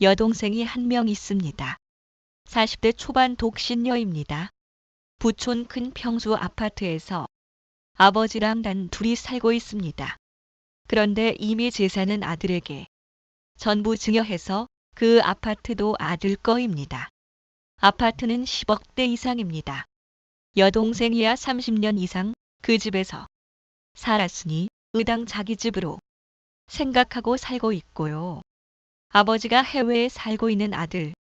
여동생이 한 명 있습니다. 40대 초반 독신녀입니다. 부촌 큰 평수 아파트에서 아버지랑 단 둘이 살고 있습니다. 그런데 이미 재산은 아들에게 전부 증여해서 그 아파트도 아들 거입니다. 아파트는 10억대 이상입니다. 여동생이야 30년 이상 그 집에서 살았으니 의당 자기 집으로 생각하고 살고 있고요. 아버지가 해외에 살고 있는 아들,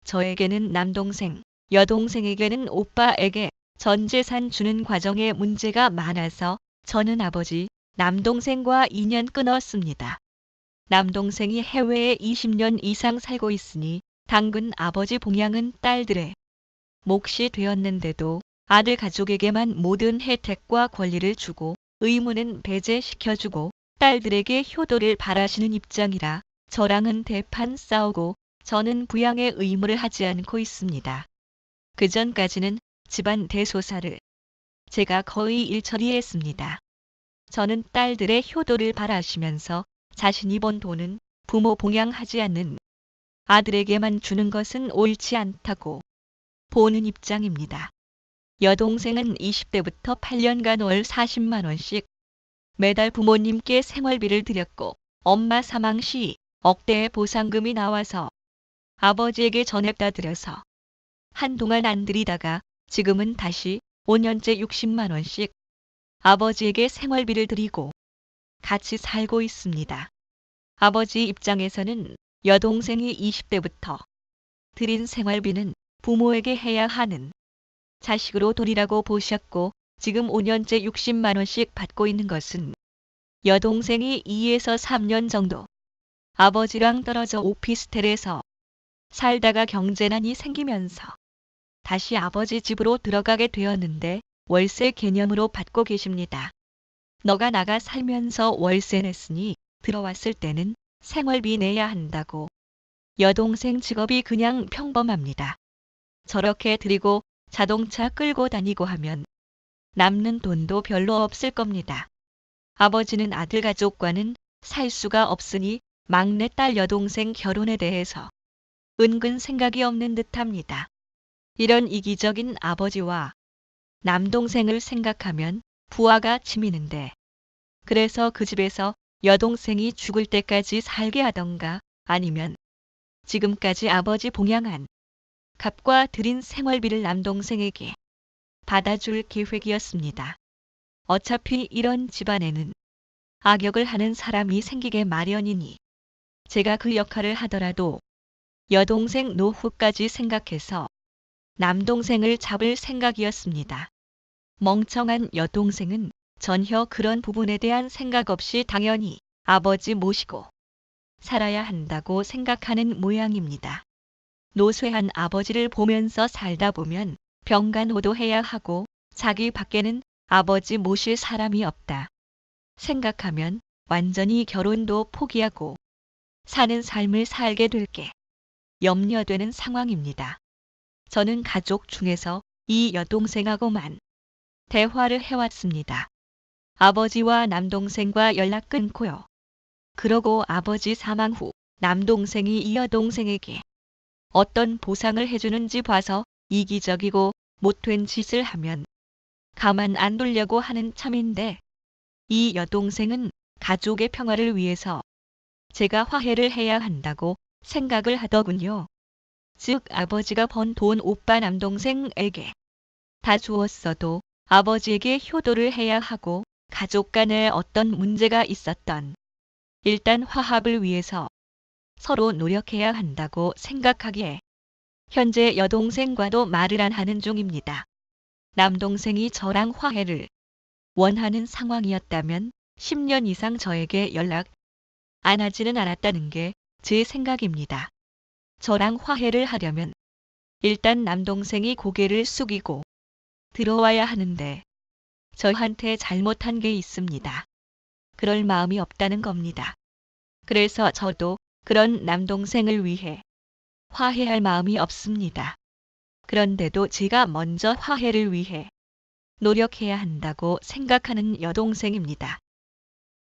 저에게는 남동생, 여동생에게는 오빠에게 전 재산 주는 과정에 문제가 많아서 저는 아버지, 남동생과 인연 끊었습니다. 남동생이 해외에 20년 이상 살고 있으니 당근 아버지 봉양은 딸들의 몫이 되었는데도 아들 가족에게만 모든 혜택과 권리를 주고 의무는 배제시켜주고 딸들에게 효도를 바라시는 입장이라 저랑은 대판 싸우고 저는 부양의 의무를 하지 않고 있습니다. 그전까지는 집안 대소사를 제가 거의 일처리했습니다. 저는 딸들의 효도를 바라시면서 자신이 번 돈은 부모 봉양하지 않는 아들에게만 주는 것은 옳지 않다고 보는 입장입니다. 여동생은 20대부터 8년간 월 40만 원씩 매달 부모님께 생활비를 드렸고 엄마 사망 시 억대의 보상금이 나와서 아버지에게 전액 다 드려서 한동안 안 드리다가 지금은 다시 5년째 60만 원씩 아버지에게 생활비를 드리고 같이 살고 있습니다. 아버지 입장에서는 여동생이 20대부터 드린 생활비는 부모에게 해야 하는 자식으로 돌이라고 보셨고 지금 5년째 60만 원씩 받고 있는 것은 여동생이 2에서 3년 정도 아버지랑 떨어져 오피스텔에서 살다가 경제난이 생기면서 다시 아버지 집으로 들어가게 되었는데 월세 개념으로 받고 계십니다. 너가 나가 살면서 월세 냈으니 들어왔을 때는 생활비 내야 한다고. 여동생 직업이 그냥 평범합니다. 저렇게 드리고 자동차 끌고 다니고 하면 남는 돈도 별로 없을 겁니다. 아버지는 아들 가족과는 살 수가 없으니 막내딸 여동생 결혼에 대해서 은근 생각이 없는 듯합니다. 이런 이기적인 아버지와 남동생을 생각하면 부하가 치미는데 그래서 그 집에서 여동생이 죽을 때까지 살게 하던가 아니면 지금까지 아버지 봉양한 값과 드린 생활비를 남동생에게 받아줄 계획이었습니다. 어차피 이런 집안에는 악역을 하는 사람이 생기게 마련이니 제가 그 역할을 하더라도 여동생 노후까지 생각해서 남동생을 잡을 생각이었습니다. 멍청한 여동생은 전혀 그런 부분에 대한 생각 없이 당연히 아버지 모시고 살아야 한다고 생각하는 모양입니다. 노쇠한 아버지를 보면서 살다 보면 병간호도해야 하고 자기 밖에는 아버지 모실 사람이 없다 생각하면 완전히 결혼도 포기하고 사는 삶을 살게 될 게 염려되는 상황입니다. 저는 가족 중에서 이 여동생하고만 대화를 해왔습니다. 아버지와 남동생과 연락 끊고요. 그러고 아버지 사망 후 남동생이 이 여동생에게 어떤 보상을 해주는지 봐서 이기적이고 못된 짓을 하면 가만 안 두려고 하는 참인데 이 여동생은 가족의 평화를 위해서 제가 화해를 해야 한다고 생각을 하더군요. 즉 아버지가 번 돈 오빠 남동생에게 다 주었어도 아버지에게 효도를 해야 하고 가족 간에 어떤 문제가 있었던 일단 화합을 위해서 서로 노력해야 한다고 생각하기에 현재 여동생과도 말을 안 하는 중입니다. 남동생이 저랑 화해를 원하는 상황이었다면 10년 이상 저에게 연락 안 하지는 않았다는 게 제 생각입니다. 저랑 화해를 하려면 일단 남동생이 고개를 숙이고 들어와야 하는데 저한테 잘못한 게 있습니다. 그럴 마음이 없다는 겁니다. 그래서 저도 그런 남동생을 위해 화해할 마음이 없습니다. 그런데도 제가 먼저 화해를 위해 노력해야 한다고 생각하는 여동생입니다.